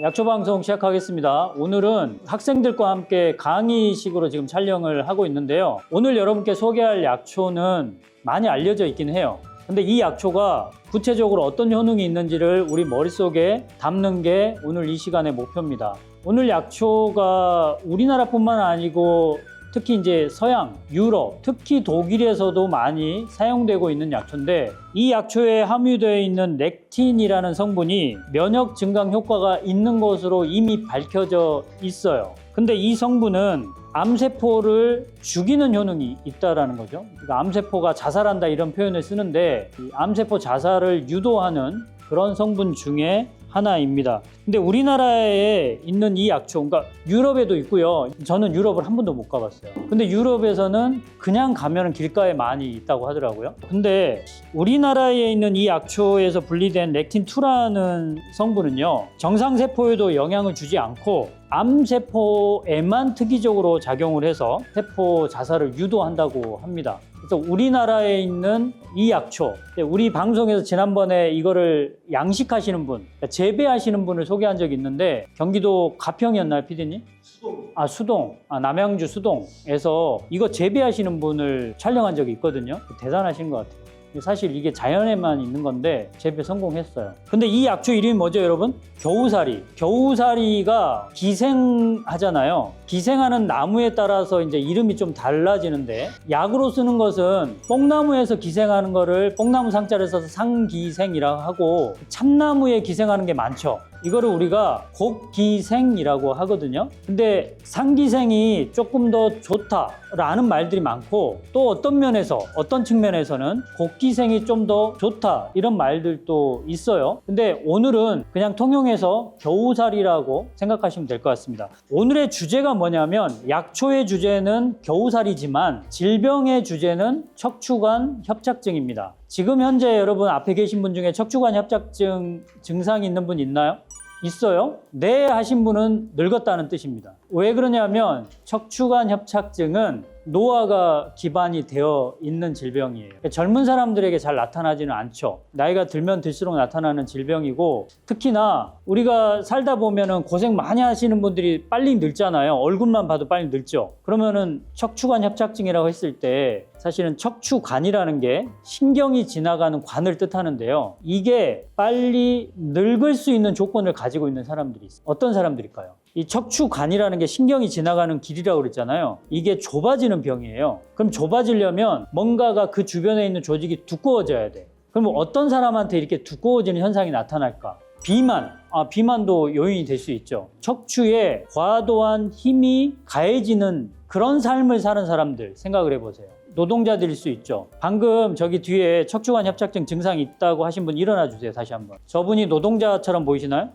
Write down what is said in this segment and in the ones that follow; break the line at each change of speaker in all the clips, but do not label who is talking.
약초 방송 시작하겠습니다. 오늘은 학생들과 함께 강의식으로 지금 촬영을 하고 있는데요. 오늘 여러분께 소개할 약초는 많이 알려져 있긴 해요. 근데 이 약초가 구체적으로 어떤 효능이 있는지를 우리 머릿속에 담는 게 오늘 이 시간의 목표입니다. 오늘 약초가 우리나라뿐만 아니고 특히 이제 서양, 유럽, 특히 독일에서도 많이 사용되고 있는 약초인데, 이 약초에 함유되어 있는 렉틴이라는 성분이 면역 증강 효과가 있는 것으로 이미 밝혀져 있어요. 근데 이 성분은 암세포를 죽이는 효능이 있다라는 거죠. 그러니까 암세포가 자살한다 이런 표현을 쓰는데, 이 암세포 자살을 유도하는 그런 성분 중에 하나입니다. 근데 우리나라에 있는 이 약초, 그러니까 유럽에도 있고요. 저는 유럽을 한 번도 못 가봤어요. 근데 유럽에서는 그냥 가면은 길가에 많이 있다고 하더라고요. 근데 우리나라에 있는 이 약초에서 분리된 렉틴2라는 성분은요, 정상세포에도 영향을 주지 않고 암세포에만 특이적으로 작용을 해서 세포 자살을 유도한다고 합니다. 그래서 우리나라에 있는 이 약초, 우리 방송에서 지난번에 이거를 양식하시는 분, 재배하시는 분을 소개한 적이 있는데, 경기도 가평이었나요, 피디님? 수동. 남양주 수동에서 이거 재배하시는 분을 촬영한 적이 있거든요. 대단하신 것 같아요. 사실 이게 자연에만 있는 건데 재배 성공했어요. 근데 이 약초 이름이 뭐죠, 여러분? 겨우사리. 겨우사리가 기생하잖아요. 기생하는 나무에 따라서 이제 이름이 좀 달라지는데, 약으로 쓰는 것은 뽕나무에서 기생하는 거를 뽕나무 상자를 써서 상기생이라고 하고, 참나무에 기생하는 게 많죠. 이거를 우리가 곡기생이라고 하거든요. 근데 상기생이 조금 더 좋다라는 말들이 많고, 또 어떤 면에서, 어떤 측면에서는 곡기생이 좀 더 좋다 이런 말들도 있어요. 근데 오늘은 그냥 통용해서 겨우살이라고 생각하시면 될 것 같습니다. 오늘의 주제가 뭐냐면, 약초의 주제는 겨우살이지만 질병의 주제는 척추관 협착증입니다. 지금 현재 여러분 앞에 계신 분 중에 척추관 협착증 증상이 있는 분 있나요? 있어요? 네 하신 분은 늙었다는 뜻입니다. 왜 그러냐면 척추관 협착증은 노화가 기반이 되어 있는 질병이에요. 젊은 사람들에게 잘 나타나지는 않죠. 나이가 들면 들수록 나타나는 질병이고, 특히나 우리가 살다 보면은 고생 많이 하시는 분들이 빨리 늙잖아요. 얼굴만 봐도 빨리 늙죠. 그러면은 척추관 협착증이라고 했을 때 사실은 척추관이라는 게 신경이 지나가는 관을 뜻하는데요. 이게 빨리 늙을 수 있는 조건을 가지고 있는 사람들이 있어요. 어떤 사람들일까요? 이 척추관이라는 게 신경이 지나가는 길이라고 그랬잖아요. 이게 좁아지는 병이에요. 그럼 좁아지려면 뭔가가 그 주변에 있는 조직이 두꺼워져야 돼. 그럼 어떤 사람한테 이렇게 두꺼워지는 현상이 나타날까? 비만. 비만도 요인이 될 수 있죠. 척추에 과도한 힘이 가해지는 그런 삶을 사는 사람들 생각을 해보세요. 노동자들일 수 있죠. 방금 저기 뒤에 척추관 협착증 증상이 있다고 하신 분 일어나 주세요. 다시 한번. 저분이 노동자처럼 보이시나요?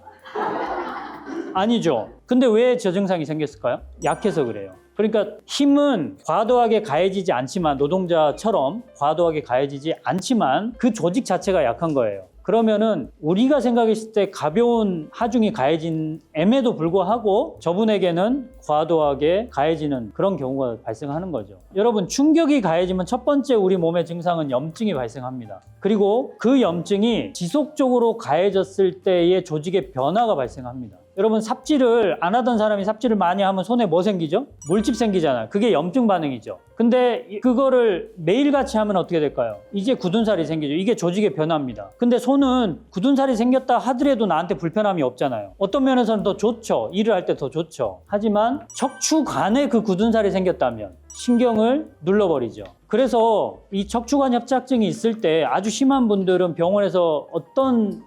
아니죠. 근데 왜 저 증상이 생겼을까요? 약해서 그래요. 그러니까 힘은 과도하게 가해지지 않지만, 노동자처럼 과도하게 가해지지 않지만 그 조직 자체가 약한 거예요. 그러면은 우리가 생각했을 때 가벼운 하중이 가해짐에도 불구하고 저분에게는 과도하게 가해지는 그런 경우가 발생하는 거죠. 여러분, 충격이 가해지면 첫 번째 우리 몸의 증상은 염증이 발생합니다. 그리고 그 염증이 지속적으로 가해졌을 때의 조직의 변화가 발생합니다. 여러분, 삽질을 안 하던 사람이 삽질을 많이 하면 손에 뭐 생기죠? 물집 생기잖아요. 그게 염증 반응이죠. 근데 그거를 매일같이 하면 어떻게 될까요? 이제 굳은 살이 생기죠. 이게 조직의 변화입니다. 근데 손은 굳은 살이 생겼다 하더라도 나한테 불편함이 없잖아요. 어떤 면에서는 더 좋죠. 일을 할 때 더 좋죠. 하지만 척추관에 그 굳은 살이 생겼다면 신경을 눌러버리죠. 그래서 이 척추관 협착증이 있을 때 아주 심한 분들은 병원에서 어떤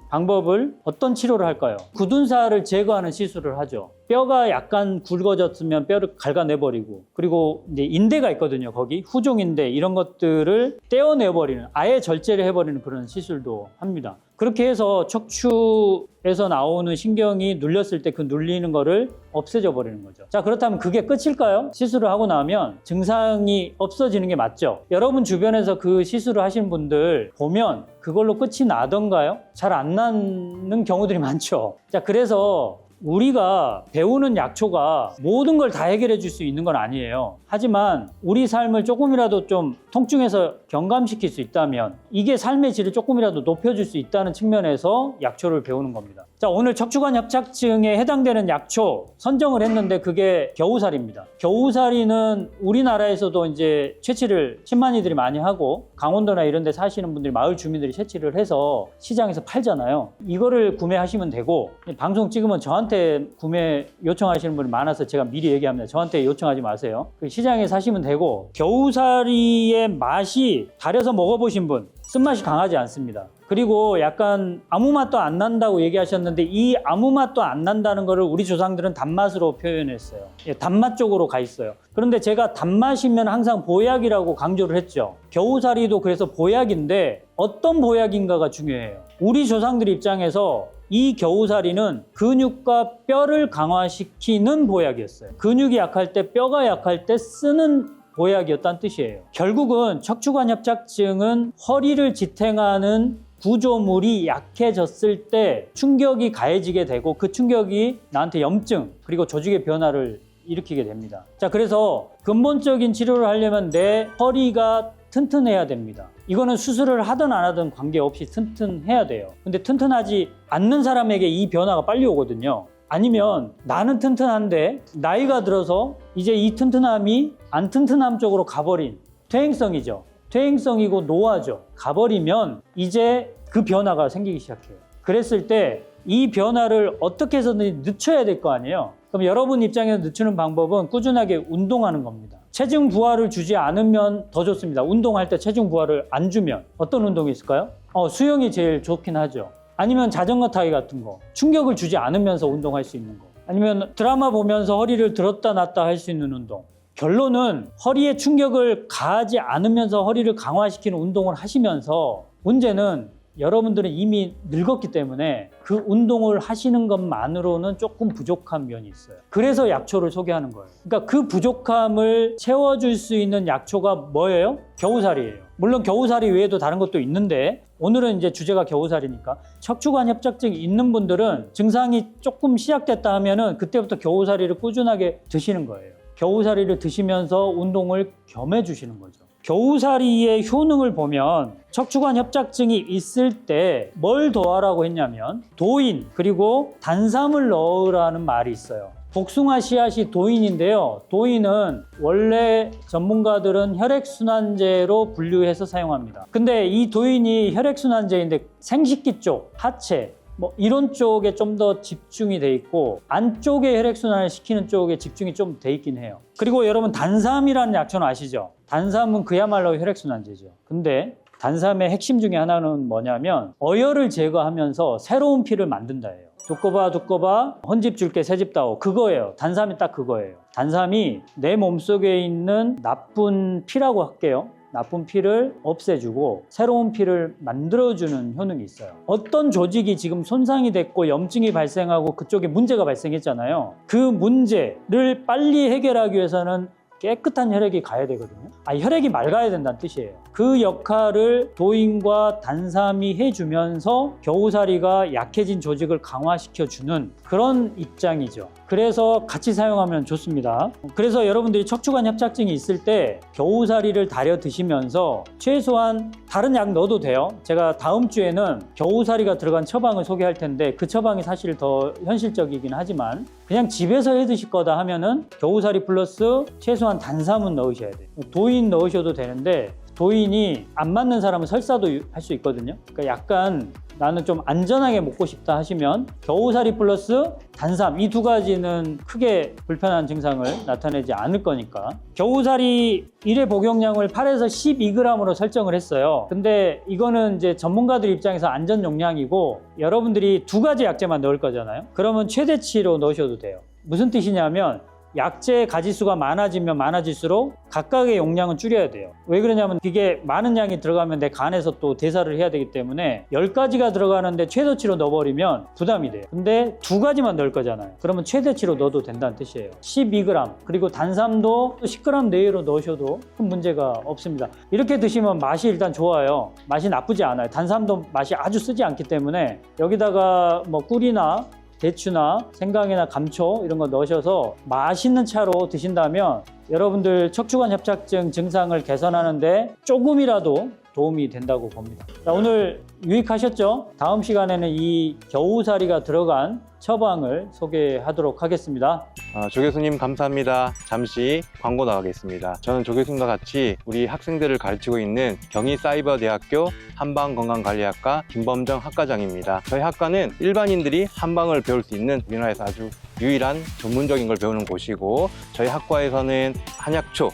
치료를 할까요? 굳은 살을 제거하는 시술을 하죠. 뼈가 약간 굵어졌으면 뼈를 갉아내버리고, 그리고 이제 인대가 있거든요. 거기 후종인대 이런 것들을 떼어내버리는, 아예 절제를 해버리는 그런 시술도 합니다. 그렇게 해서 척추에서 나오는 신경이 눌렸을 때 그 눌리는 거를 없애져 버리는 거죠. 자, 그렇다면 그게 끝일까요? 시술을 하고 나면 증상이 없어지는 게 맞죠? 여러분 주변에서 그 시술을 하시는 분들 보면 그걸로 끝이 나던가요? 잘 안 나는 경우들이 많죠. 자, 그래서 우리가 배우는 약초가 모든 걸 다 해결해 줄 수 있는 건 아니에요. 하지만 우리 삶을 조금이라도 좀 통증에서 경감시킬 수 있다면, 이게 삶의 질을 조금이라도 높여줄 수 있다는 측면에서 약초를 배우는 겁니다. 자, 오늘 척추관 협착증에 해당되는 약초 선정을 했는데 그게 겨우살입니다. 겨우살이는 우리나라에서도 이제 채취를 신만이들이 많이 하고 강원도나 이런 데 사시는 분들이 마을 주민들이 채취를 해서 시장에서 팔잖아요. 이거를 구매하시면 되고, 방송 찍으면 저한테 구매 요청하시는 분이 많아서 제가 미리 얘기합니다. 저한테 요청하지 마세요. 시장에 사시면 되고, 겨우살이의 맛이 달여서 먹어보신 분, 쓴맛이 강하지 않습니다. 그리고 약간 아무 맛도 안 난다고 얘기하셨는데, 이 아무 맛도 안 난다는 거를 우리 조상들은 단맛으로 표현했어요. 예, 단맛 쪽으로 가 있어요. 그런데 제가 단맛이면 항상 보약이라고 강조를 했죠. 겨우살이도 그래서 보약인데 어떤 보약인가가 중요해요. 우리 조상들 입장에서 이 겨우살이는 근육과 뼈를 강화시키는 보약이었어요. 근육이 약할 때, 뼈가 약할 때 쓰는 보약이었다는 뜻이에요. 결국은 척추관 협착증은 허리를 지탱하는 구조물이 약해졌을 때 충격이 가해지게 되고, 그 충격이 나한테 염증 그리고 조직의 변화를 일으키게 됩니다. 자, 그래서 근본적인 치료를 하려면 내 허리가 튼튼해야 됩니다. 이거는 수술을 하든 안 하든 관계없이 튼튼해야 돼요. 근데 튼튼하지 않는 사람에게 이 변화가 빨리 오거든요. 아니면 나는 튼튼한데 나이가 들어서 이제 이 튼튼함이 안 튼튼함 쪽으로 가버린 퇴행성이죠. 퇴행성이고 노화죠. 가버리면 이제 그 변화가 생기기 시작해요. 그랬을 때 이 변화를 어떻게 해서든 늦춰야 될 거 아니에요. 그럼 여러분 입장에서 늦추는 방법은 꾸준하게 운동하는 겁니다. 체중 부하를 주지 않으면 더 좋습니다. 운동할 때 체중 부하를 안 주면 어떤 운동이 있을까요? 수영이 제일 좋긴 하죠. 아니면 자전거 타기 같은 거, 충격을 주지 않으면서 운동할 수 있는 거, 아니면 드라마 보면서 허리를 들었다 놨다 할 수 있는 운동. 결론은 허리에 충격을 가하지 않으면서 허리를 강화시키는 운동을 하시면서, 문제는 여러분들은 이미 늙었기 때문에 그 운동을 하시는 것만으로는 조금 부족한 면이 있어요. 그래서 약초를 소개하는 거예요. 그러니까 그 부족함을 채워줄 수 있는 약초가 뭐예요? 겨우살이에요. 물론 겨우살이 외에도 다른 것도 있는데 오늘은 이제 주제가 겨우살이니까, 척추관 협착증이 있는 분들은 증상이 조금 시작됐다 하면은 그때부터 겨우살이를 꾸준하게 드시는 거예요. 겨우살이를 드시면서 운동을 겸해 주시는 거죠. 겨우살이의 효능을 보면 척추관 협착증이 있을 때 뭘 더하라고 했냐면 도인 그리고 단삼을 넣으라는 말이 있어요. 복숭아 씨앗이 도인인데요. 도인은 원래 전문가들은 혈액순환제로 분류해서 사용합니다. 근데 이 도인이 혈액순환제인데 생식기 쪽, 하체, 이런 쪽에 좀 더 집중이 돼 있고 안쪽에 혈액순환을 시키는 쪽에 집중이 좀 돼 있긴 해요. 그리고 여러분 단삼이라는 약초는 아시죠? 단삼은 그야말로 혈액순환제죠. 근데 단삼의 핵심 중에 하나는 뭐냐면 어혈을 제거하면서 새로운 피를 만든다예요. 두꺼봐 헌집 줄게 새집다오, 그거예요. 단삼이 딱 그거예요. 단삼이 내 몸속에 있는 나쁜 피라고 할게요. 나쁜 피를 없애주고 새로운 피를 만들어주는 효능이 있어요. 어떤 조직이 지금 손상이 됐고 염증이 발생하고 그쪽에 문제가 발생했잖아요. 그 문제를 빨리 해결하기 위해서는 깨끗한 혈액이 가야 되거든요. 혈액이 맑아야 된다는 뜻이에요. 그 역할을 도인과 단삼이 해주면서 겨우살이가 약해진 조직을 강화시켜주는 그런 입장이죠. 그래서 같이 사용하면 좋습니다. 그래서 여러분들이 척추관 협착증이 있을 때 겨우살이를 달여 드시면서 최소한 다른 약 넣어도 돼요. 제가 다음 주에는 겨우살이가 들어간 처방을 소개할 텐데 그 처방이 사실 더 현실적이긴 하지만 그냥 집에서 해 드실 거다 하면은 겨우살이 플러스 최소한 단삼은 넣으셔야 돼요. 도인 넣으셔도 되는데 도인이 안 맞는 사람은 설사도 할 수 있거든요. 그러니까 약간 나는 좀 안전하게 먹고 싶다 하시면 겨우살이 플러스 단삼, 이 두 가지는 크게 불편한 증상을 나타내지 않을 거니까. 겨우살이 1회 복용량을 8에서 12g으로 설정을 했어요. 근데 이거는 이제 전문가들 입장에서 안전 용량이고 여러분들이 두 가지 약재만 넣을 거잖아요. 그러면 최대치로 넣으셔도 돼요. 무슨 뜻이냐면 약재 가지수가 많아지면 많아질수록 각각의 용량은 줄여야 돼요. 왜 그러냐면 이게 많은 양이 들어가면 내 간에서 또 대사를 해야 되기 때문에 10가지가 들어가는데 최소치로 넣어버리면 부담이 돼요. 근데 두 가지만 넣을 거잖아요. 그러면 최대치로 넣어도 된다는 뜻이에요. 12g, 그리고 단삼도 10g 내외로 넣으셔도 큰 문제가 없습니다. 이렇게 드시면 맛이 일단 좋아요. 맛이 나쁘지 않아요. 단삼도 맛이 아주 쓰지 않기 때문에 여기다가 꿀이나 대추나 생강이나 감초 이런 거 넣으셔서 맛있는 차로 드신다면 여러분들 척추관 협착증 증상을 개선하는데 조금이라도 도움이 된다고 봅니다. 자, 오늘 유익하셨죠? 다음 시간에는 이 겨우살이가 들어간 처방을 소개하도록 하겠습니다.
조 교수님 감사합니다. 잠시 광고 나가겠습니다. 저는 조 교수님과 같이 우리 학생들을 가르치고 있는 경희사이버대학교 한방건강관리학과 김범정 학과장입니다. 저희 학과는 일반인들이 한방을 배울 수 있는 우리나라에서 아주 유일한 전문적인 걸 배우는 곳이고, 저희 학과에서는 한약초,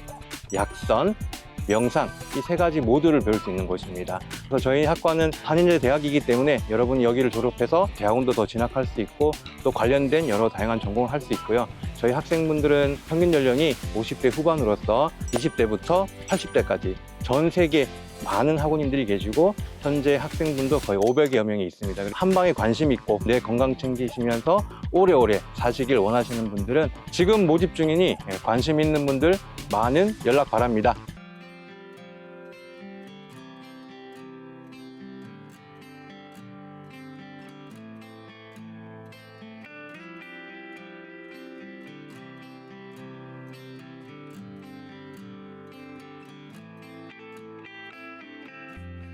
약선, 명상 이 세 가지 모두를 배울 수 있는 곳입니다. 그래서 저희 학과는 4년제 대학이기 때문에 여러분이 여기를 졸업해서 대학원도 더 진학할 수 있고 또 관련된 여러 다양한 전공을 할 수 있고요. 저희 학생분들은 평균 연령이 50대 후반으로서 20대부터 80대까지 전 세계 많은 학우님들이 계시고 현재 학생분도 거의 500여 명이 있습니다. 한방에 관심 있고 내 건강 챙기시면서 오래오래 사시길 원하시는 분들은 지금 모집 중이니 관심 있는 분들 많은 연락 바랍니다.